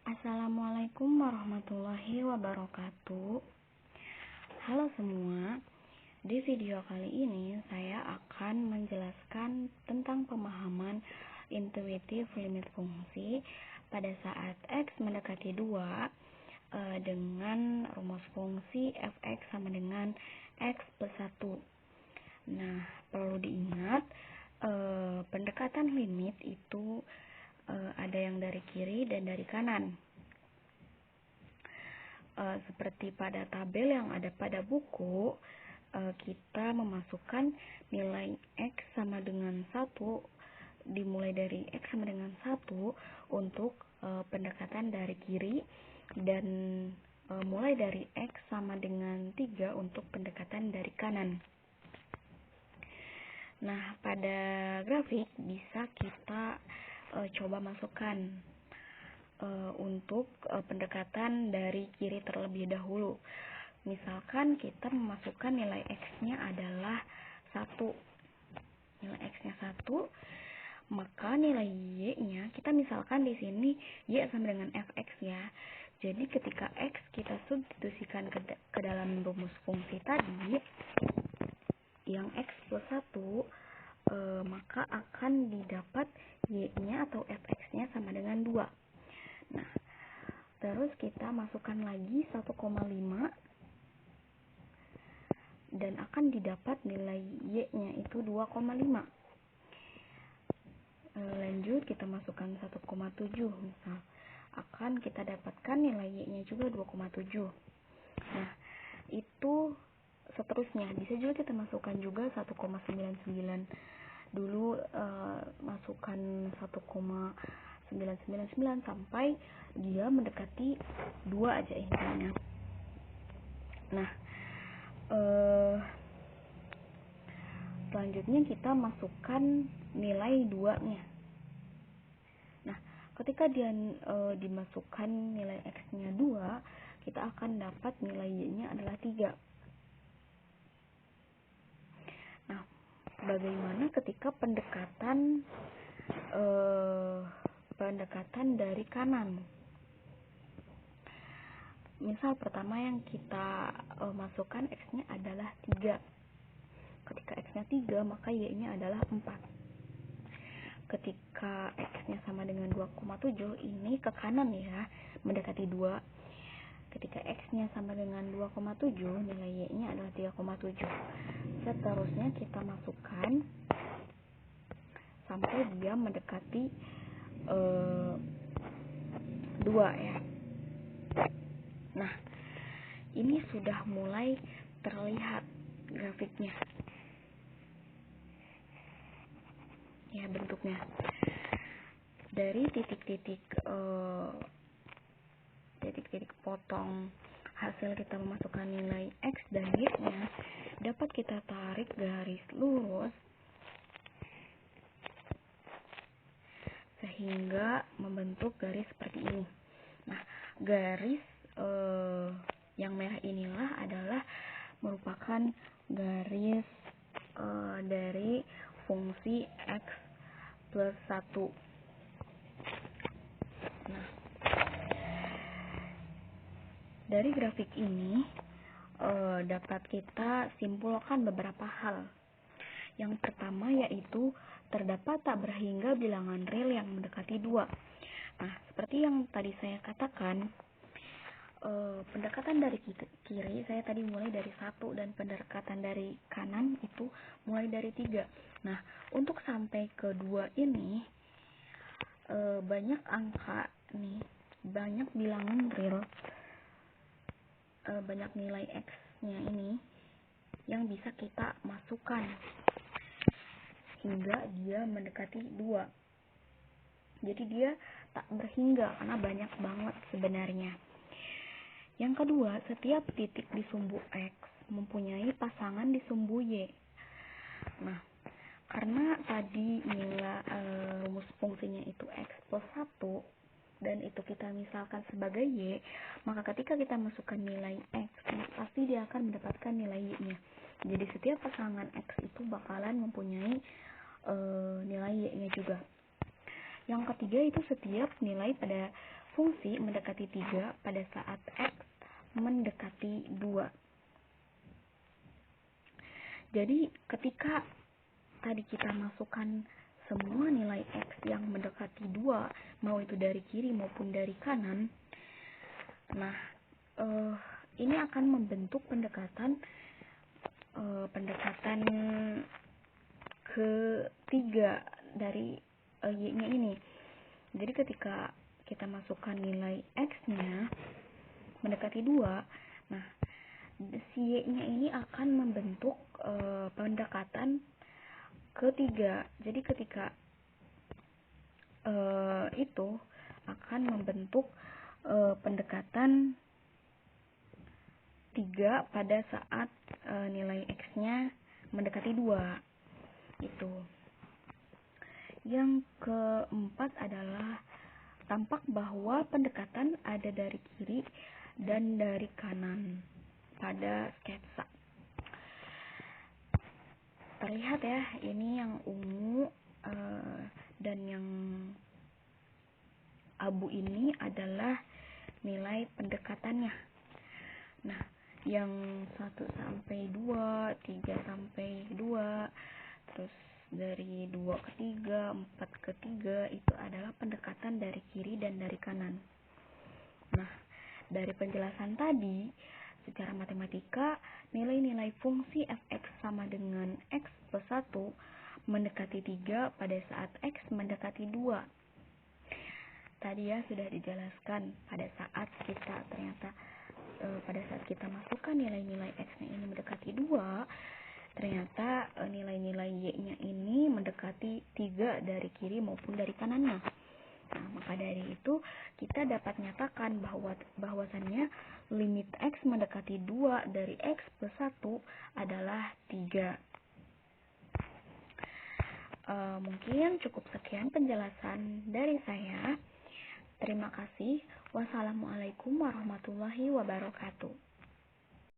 Assalamualaikum warahmatullahi wabarakatuh. Halo semua, di video kali ini saya akan menjelaskan tentang pemahaman intuitif limit fungsi pada saat X mendekati 2 dengan rumus fungsi fx sama dengan X plus 1. Nah, perlu diingat pendekatan limit itu ada yang dari kiri dan dari kanan. Seperti pada tabel yang ada pada buku, kita memasukkan nilai X sama dengan 1, dimulai dari X sama dengan 1 untuk pendekatan dari kiri, dan mulai dari X sama dengan 3 untuk pendekatan dari kanan. Nah, pada grafik bisa kita coba masukkan untuk pendekatan dari kiri terlebih dahulu. Misalkan kita memasukkan nilai X-nya adalah 1. Nilai X-nya 1, maka nilai Y-nya kita misalkan di sini Y sama dengan Fx ya. Jadi ketika X kita substitusikan ke dalam rumus fungsi tadi yang X plus 1, maka akan didapat Y-nya atau Fx-nya sama dengan 2. Nah, terus kita masukkan lagi 1,5 dan akan didapat nilai Y-nya itu 2,5. Lanjut kita masukkan 1,7 misal, akan kita dapatkan nilai Y-nya juga 2,7. Nah, itu seterusnya. Bisa juga kita masukkan juga 1,99 dulu, masukkan 1,999 sampai dia mendekati 2 aja intinya. Nah, selanjutnya kita masukkan nilai 2-nya. Nah, ketika dia dimasukkan nilai X-nya 2, kita akan dapat nilai Y-nya adalah 3. Nah, bagaimana ketika pendekatan dari kanan? Misal pertama yang kita masukkan X-nya adalah 3. Ketika X-nya 3, maka Y-nya adalah 4. Ketika X-nya sama dengan 2,7, ini ke kanan ya, mendekati 2. Ketika X-nya sama dengan 2,7, nilai Y-nya adalah 3,7. Seterusnya kita masukkan sampai dia mendekati 2 ya. Nah, ini sudah mulai terlihat grafiknya ya, bentuknya dari titik-titik potong hasil kita memasukkan nilai X dan Y-nya, dapat kita tarik garis lurus sehingga membentuk garis seperti ini. Nah, garis yang merah inilah adalah merupakan garis dari fungsi X plus 1. Nah, dari grafik ini dapat kita simpulkan beberapa hal. Yang pertama yaitu terdapat tak berhingga bilangan real yang mendekati 2. Nah, seperti yang tadi saya katakan, pendekatan dari kiri saya tadi mulai dari 1 dan pendekatan dari kanan itu mulai dari 3. Nah, untuk sampai ke 2 ini banyak angka nih, banyak bilangan real, banyak nilai X-nya ini yang bisa kita masukkan hingga dia mendekati 2. Jadi dia tak berhingga karena banyak banget sebenarnya. Yang kedua, setiap titik di sumbu X mempunyai pasangan di sumbu Y. Nah, karena tadi nilai rumus fungsinya itu X plus 1 dan itu kita misalkan sebagai Y, maka ketika kita masukkan nilai X, pasti dia akan mendapatkan nilai Y-nya. Jadi setiap pasangan X itu bakalan mempunyai nilai Y-nya juga. Yang ketiga itu setiap nilai pada fungsi mendekati 3 pada saat X mendekati 2. Jadi ketika tadi kita masukkan semua nilai X yang mendekati 2, mau itu dari kiri maupun dari kanan, nah ini akan membentuk pendekatan ketiga dari Y-nya ini. Jadi ketika kita masukkan nilai X-nya mendekati 2, nah si Y-nya ini akan membentuk pendekatan ketiga. Jadi ketika itu akan membentuk pendekatan 3 pada saat nilai X-nya mendekati 2. Itu. Yang keempat adalah tampak bahwa pendekatan ada dari kiri dan dari kanan pada sketsa. Terlihat ya, ini yang ungu dan yang abu ini adalah nilai pendekatannya. Nah, yang 1 sampai 2, 3 sampai 2, terus dari 2 ke 3, 4 ke 3 itu adalah pendekatan dari kiri dan dari kanan. Nah, dari penjelasan tadi, secara matematika, nilai-nilai fungsi f(x) sama dengan x plus 1 mendekati 3 pada saat x mendekati 2. Tadi ya sudah dijelaskan pada saat kita masukkan nilai-nilai x-nya ini mendekati 2, ternyata nilai-nilai y-nya ini mendekati 3 dari kiri maupun dari kanannya. Nah, maka dari itu kita dapat nyatakan bahwasannya limit x mendekati 2 dari x plus 1 adalah 3. Mungkin cukup sekian penjelasan dari saya. Terima kasih. Wassalamualaikum warahmatullahi wabarakatuh.